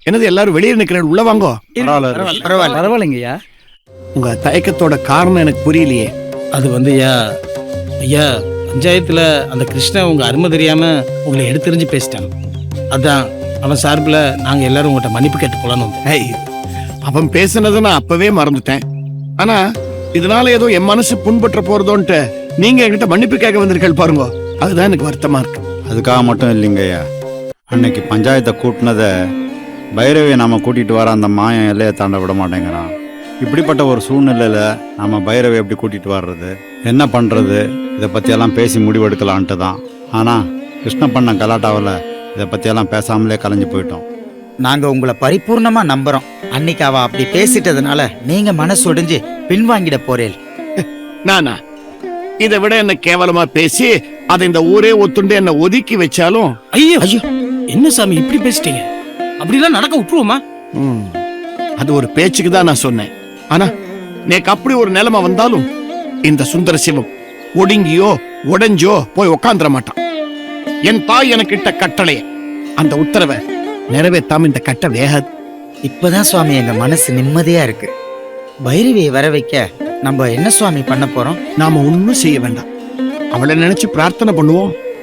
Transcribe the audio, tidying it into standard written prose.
என்னது எல்லாரும் வெளியே நிக்கிறேன், உள்ள வாங்கோ. பரவாயில்லைங்கய்யா. உங்க தயக்கத்தோட காரணம் எனக்கு புரியலையே. அது வந்து ஐயா பஞ்சாயத்துல அந்த கிருஷ்ணன் உங்க அருமை தெரியாம உங்களை எடுத்தெறிஞ்சு பேசிட்டான். அதான் அவன் சார்பில் நாங்க எல்லாரும் உங்கள்கிட்ட மன்னிப்பு கேட்டு போலான்னு வந்தோம். ஏய், அவன் பேசுனதை நான் அப்பவே மறந்துட்டேன். ஆனா இதனால ஏதோ என் மனசு புண்பற்ற போறதோன்ட்டு நீங்க என்கிட்ட மன்னிப்பு கேட்க வந்திருக்கீங்க பாருங்க, அதுதான் எனக்கு வருத்தமா இருக்கு. அதுக்காக மட்டும் இல்லைங்கய்யா, அன்னைக்கு பஞ்சாயத்தை கூட்டினதை பைரவியை நாம கூட்டிட்டு வர அந்த மாயம் எல்லையை தாண்ட விட மாட்டேங்கிறான். இப்படிப்பட்ட ஒரு சூழ்நிலையில நம்ம பைரவி எப்படி கூட்டிட்டு வர்றது, என்ன பண்றது, இதை பத்தியெல்லாம் பேசி முடிவெடுக்கலான்ட்டு தான். ஆனா கிருஷ்ண பண்ண கலாட்டாவில் இதை பத்தியெல்லாம் பேசாமலே கலைஞ்சு போயிட்டோம். நாங்க உங்களை பரிபூர்ணமா நம்புறோம். அன்னைக்கு அவ அப்படி பேசிட்டதுனால நீங்க மனசு ஒடிஞ்சு பின்வாங்கிட போறேன். நானா இதை விட என்ன கேவலமா பேசி அதை இந்த ஊரே ஒத்துண்டு என்ன ஒதுக்கி வச்சாலும். ஐயோ ஐயோ, என்ன சாமி இப்படி பேசிட்டீங்க? அப்படிலாம் நடக்க விட்டுருவோமா? அது ஒரு பேச்சுக்கு தான் நான் சொன்னேன். ஆனா நேக்கு அப்படி ஒரு நிலைமை வந்தாலும் இந்த சுந்தர சிவம் ஒடுங்கியோ உடைஞ்சோ போய் உக்காந்துட மாட்டான். என் தாய் எனக்கு இட்ட கட்டளைய, அந்த உத்தரவை நிறைவேற்றாம இந்த கட்ட வேகாது. இப்பதான் சுவாமி எங்க மனசு நிம்மதியா இருக்கு. பைரவியை வர வைக்க நம்ம என்ன சுவாமி பண்ண போறோம்? நாம ஒண்ணும் செய்ய வேண்டாம். அவளை நினைச்சு பிரார்த்தனை பண்ணுவோம்.